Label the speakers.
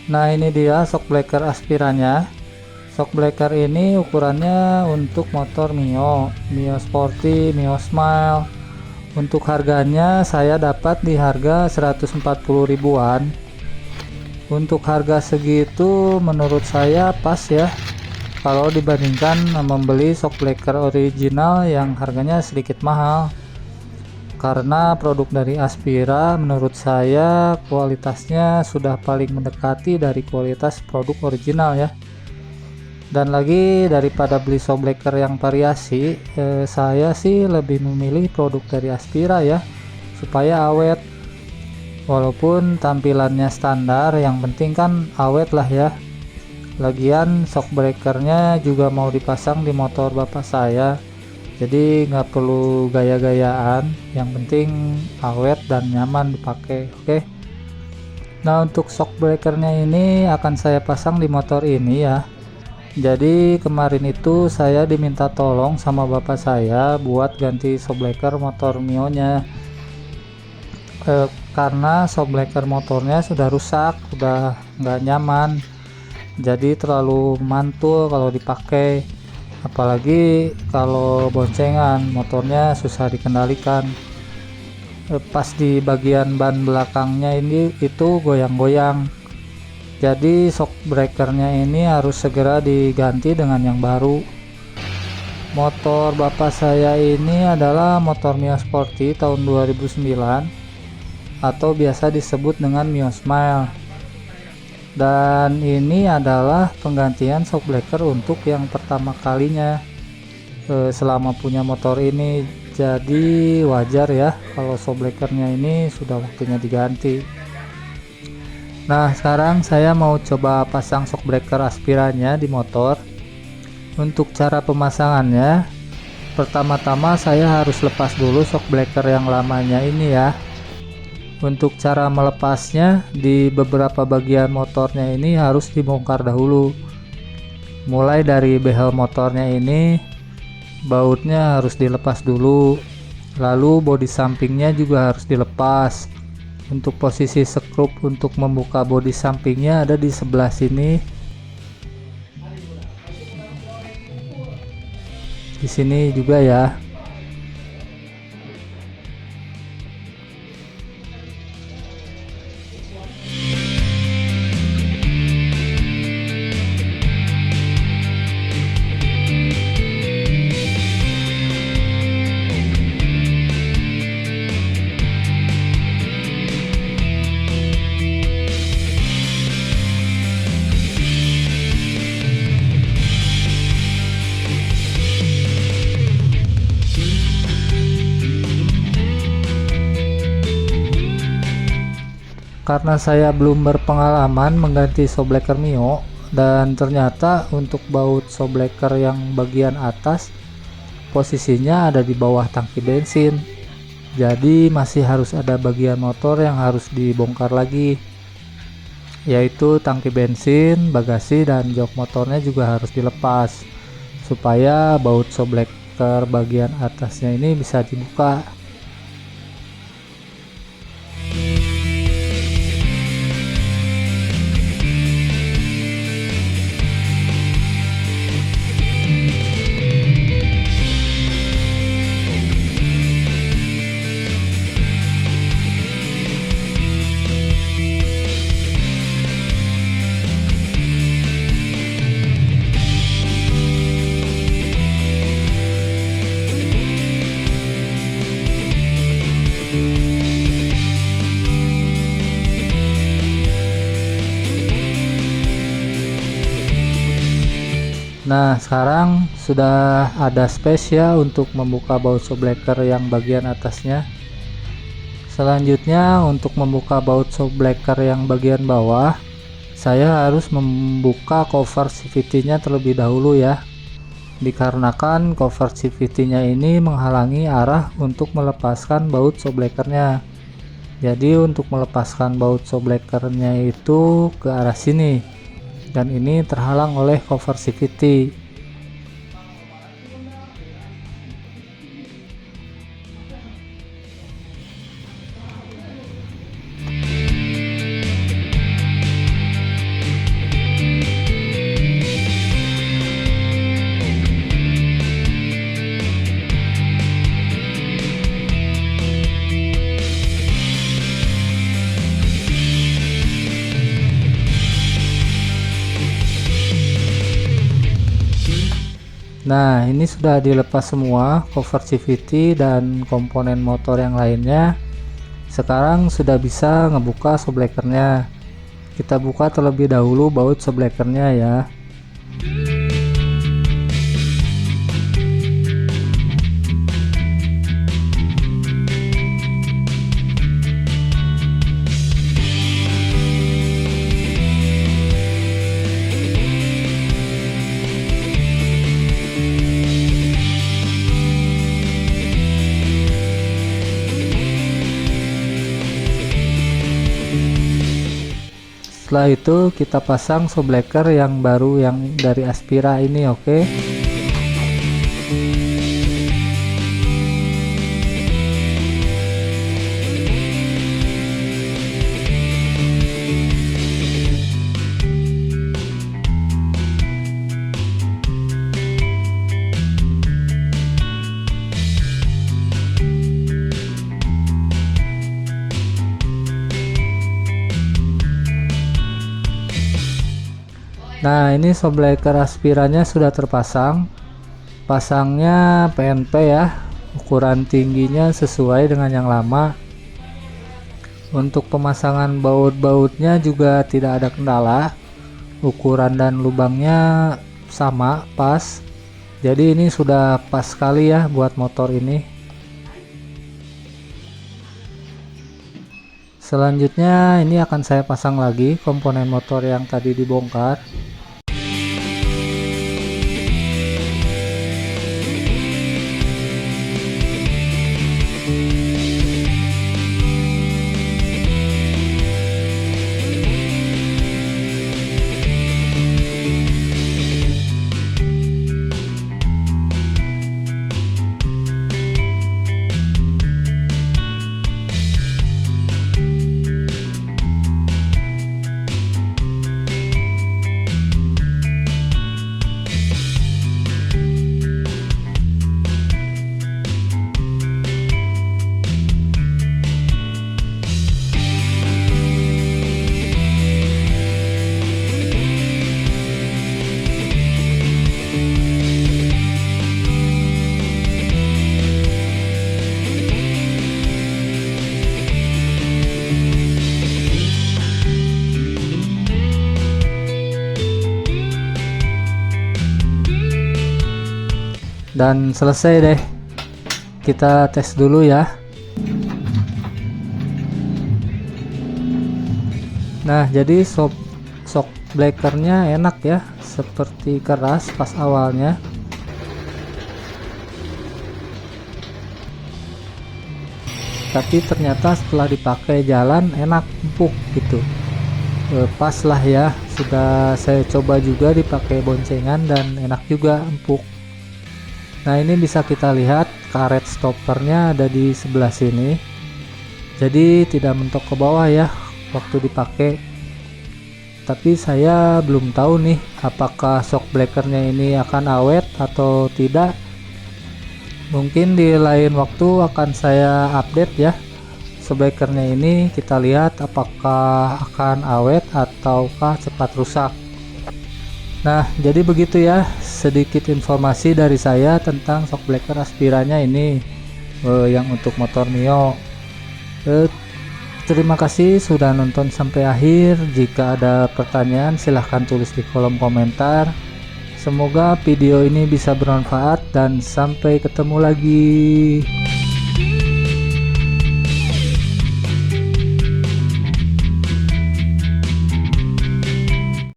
Speaker 1: Nah, ini dia shockbreaker aspirannya. Shockbreaker ini ukurannya untuk motor Mio Sporty, Mio Smile. Untuk harganya saya dapat di harga 140 ribuan. Untuk harga segitu menurut saya pas ya, kalau dibandingkan membeli shockbreaker original yang harganya sedikit mahal. Karena produk dari Aspira menurut saya kualitasnya sudah paling mendekati dari kualitas produk original ya. Dan lagi daripada beli shockbreaker yang variasi, saya sih lebih memilih produk dari Aspira ya, supaya awet. Walaupun tampilannya standar, yang penting kan awet lah ya. Lagian shockbreakernya juga mau dipasang di motor bapak saya, jadi nggak perlu gaya-gayaan, yang penting awet dan nyaman dipakai. Oke. Nah, untuk shockbreakernya ini akan saya pasang di motor ini ya. Jadi kemarin itu saya diminta tolong sama bapak saya buat ganti shockbreaker motor Mio nya, karena shockbreaker motornya sudah rusak, udah nggak nyaman, jadi terlalu mantul kalau dipakai, apalagi kalau boncengan motornya susah dikendalikan. Pas di bagian ban belakangnya ini itu goyang-goyang, jadi shockbreakernya ini harus segera diganti dengan yang baru. Motor bapak saya ini adalah motor Mio Sporty tahun 2009 atau biasa disebut dengan Mio Smile, dan ini adalah penggantian shockbreaker untuk yang pertama kalinya selama punya motor ini. Jadi wajar ya kalau shockbreakernya ini sudah waktunya diganti. Nah, sekarang saya mau coba pasang shockbreaker aspirannya di motor. Untuk cara pemasangannya, pertama-tama saya harus lepas dulu shockbreaker yang lamanya ini ya. Untuk cara melepasnya, di beberapa bagian motornya ini harus dibongkar dahulu. Mulai dari behel motornya ini, bautnya harus dilepas dulu. Lalu bodi sampingnya juga harus dilepas. Untuk posisi skrup untuk membuka bodi sampingnya ada di sebelah sini. Di sini juga ya. Karena saya belum berpengalaman mengganti shockbreaker Mio, dan ternyata untuk baut shockbreaker yang bagian atas posisinya ada di bawah tangki bensin, jadi masih harus ada bagian motor yang harus dibongkar lagi, yaitu tangki bensin, bagasi, dan jok motornya juga harus dilepas supaya baut shockbreaker bagian atasnya ini bisa dibuka. Nah, sekarang sudah ada space ya untuk membuka baut shockbreaker yang bagian atasnya. Selanjutnya, untuk membuka baut shockbreaker yang bagian bawah, saya harus membuka cover CVT-nya terlebih dahulu ya. Dikarenakan cover CVT-nya ini menghalangi arah untuk melepaskan baut shockbreakernya. Jadi untuk melepaskan baut shockbreakernya itu ke arah sini, dan ini terhalang oleh cover CVT. Nah, ini sudah dilepas semua cover CVT dan komponen motor yang lainnya. Sekarang sudah bisa ngebuka shockbreakernya. Kita buka terlebih dahulu baut shockbreakernya ya. Setelah itu kita pasang shockbreaker yang baru yang dari Aspira ini, oke. Nah, ini shockbreaker Aspiranya sudah terpasang. Pasangnya PNP ya, ukuran tingginya sesuai dengan yang lama. Untuk pemasangan baut-bautnya juga tidak ada kendala, ukuran dan lubangnya sama, pas. Jadi ini sudah pas sekali ya buat motor ini. Selanjutnya ini akan saya pasang lagi komponen motor yang tadi dibongkar. Dan selesai deh, kita tes dulu ya. Nah, jadi shockbreakernya enak ya, seperti keras pas awalnya, tapi ternyata setelah dipakai jalan enak, empuk gitu. Pas lah ya, sudah saya coba juga dipakai boncengan dan enak juga, empuk. Nah, ini bisa kita lihat karet stoppernya ada di sebelah sini, jadi tidak mentok ke bawah ya waktu dipakai. Tapi saya belum tahu nih apakah shockbreakernya ini akan awet atau tidak. Mungkin di lain waktu akan saya update ya shockbreakernya ini, kita lihat apakah akan awet ataukah cepat rusak. Nah, jadi begitu ya sedikit informasi dari saya tentang shockbreaker Aspiranya ini, yang untuk motor Mio. Terima kasih sudah nonton sampai akhir. Jika ada pertanyaan silahkan tulis di kolom komentar. Semoga video ini bisa bermanfaat dan sampai ketemu lagi.